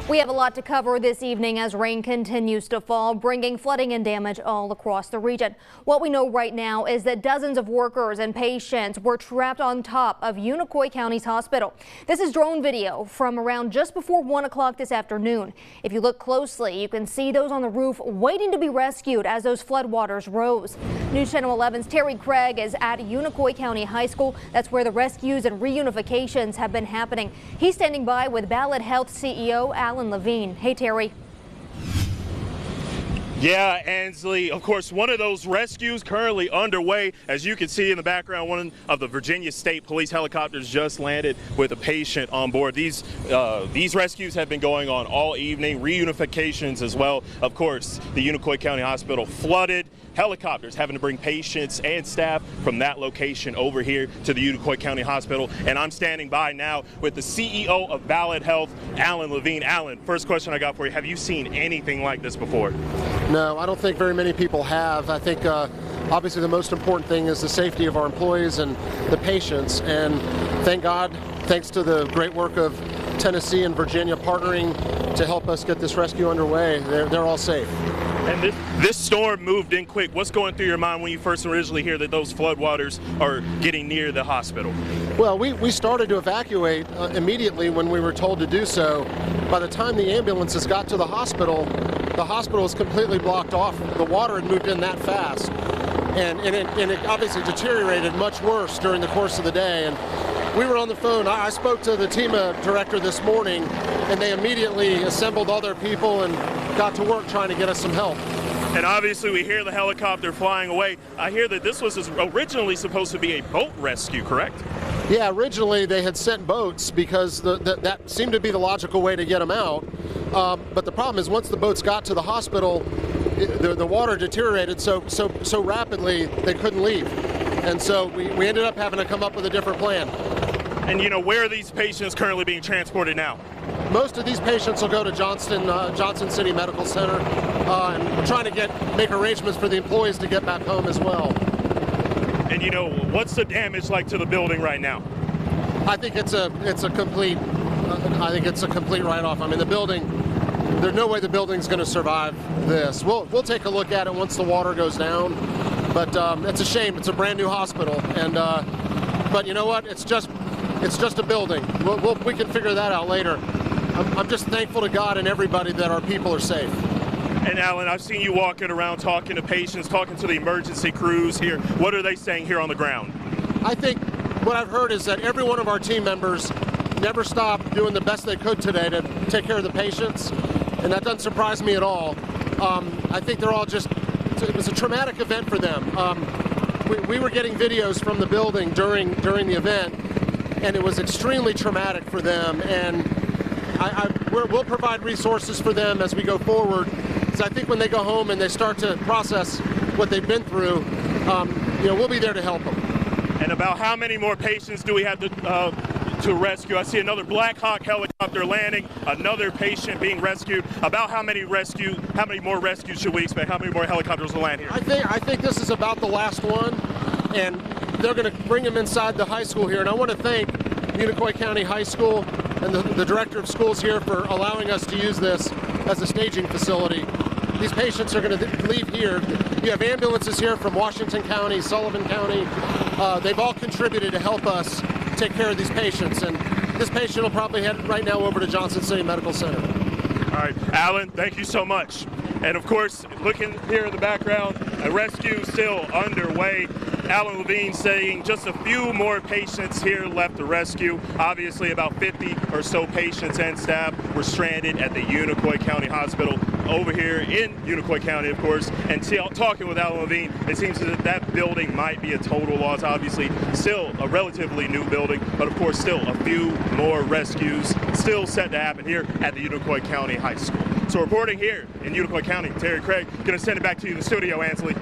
We have a lot to cover this evening as rain continues to fall, bringing flooding and damage all across the region. What we know right now is that dozens of workers and patients were trapped on top of Unicoi County's hospital. This is drone video from around just before 1 o'clock this afternoon. If you look closely, you can see those on the roof waiting to be rescued as those floodwaters rose. News Channel 11's Terry Craig is at Unicoi County High School. That's where the rescues and reunifications have been happening. He's standing by with Ballad Health CEO Ballad Levine. Hey, Terry. Yeah, Ansley, of course, one of those rescues currently underway. As you can see in the background, one of the Virginia State Police helicopters just landed with a patient on board. These rescues have been going on all evening, reunifications as well. Of course, the Unicoi County Hospital flooded. Helicopters having to bring patients and staff from that location over here to the Unicoi County Hospital. And I'm standing by now with the CEO of Ballad Health, Ballad Levine. Alan, first question I got for you, have you seen anything like this before? No, I don't think very many people have. I think obviously the most important thing is the safety of our employees and the patients. And thank God, thanks to the great work of Tennessee and Virginia partnering to help us get this rescue underway, they're all safe. And this storm moved in quick. What's going through your mind when you first originally hear that those floodwaters are getting near the hospital? Well, we started to evacuate immediately when we were told to do so. By the time the ambulances got to the hospital was completely blocked off. The water had moved in that fast. And it obviously deteriorated much worse during the course of the day. And we were on the phone. I spoke to the TEMA director this morning, and they immediately assembled all their people and got to work trying to get us some help. And obviously we hear the helicopter flying away. I hear that this was originally supposed to be a boat rescue, correct? Yeah, originally they had sent boats because that seemed to be the logical way to get them out. But the problem is once the boats got to the hospital, the water deteriorated so rapidly they couldn't leave. And so we ended up having to come up with a different plan. And you know, where are these patients currently being transported now? Most of these patients will go to Johnson City Medical Center, and we're trying to make arrangements for the employees to get back home as well. And you know, what's the damage like to the building right now? I think it's a complete write-off. I mean, the building, there's no way the building's going to survive this. We'll take a look at it once the water goes down, but it's a shame. It's a brand new hospital, and but you know what? It's just a building. We can figure that out later. I'm just thankful to God and everybody that our people are safe. And Alan, I've seen you walking around talking to patients, talking to the emergency crews here. What are they saying here on the ground? I think what I've heard is that every one of our team members never stopped doing the best they could today to take care of the patients, and that doesn't surprise me at all. I think they're all it was a traumatic event for them. We were getting videos from the building during the event, and it was extremely traumatic for them, and we'll provide resources for them as we go forward, because I think when they go home and they start to process what they've been through, we'll be there to help them. And about how many more patients do we have to rescue? I see another Black Hawk helicopter landing, another patient being rescued. About how many more rescues should we expect? How many more helicopters will land here? I think this is about the last one, and they're going to bring them inside the high school here. And I want to thank Unicoi County High School and the director of schools here for allowing us to use this as a staging facility. These patients are going to leave here. You have ambulances here from Washington County, Sullivan County. They've all contributed to help us take care of these patients. And this patient will probably head right now over to Johnson City Medical Center. All right, Alan, thank you so much. And of course, looking here in the background, a rescue still underway. Ballad Levine saying just a few more patients here left to rescue. Obviously, about 50 or so patients and staff were stranded at the Unicoi County Hospital over here in Unicoi County, of course. And talking with Ballad Levine, it seems that building might be a total loss. Obviously, still a relatively new building, but of course, still a few more rescues still set to happen here at the Unicoi County High School. So reporting here in Unicoi County, Terry Craig, going to send it back to you in the studio, Ansley.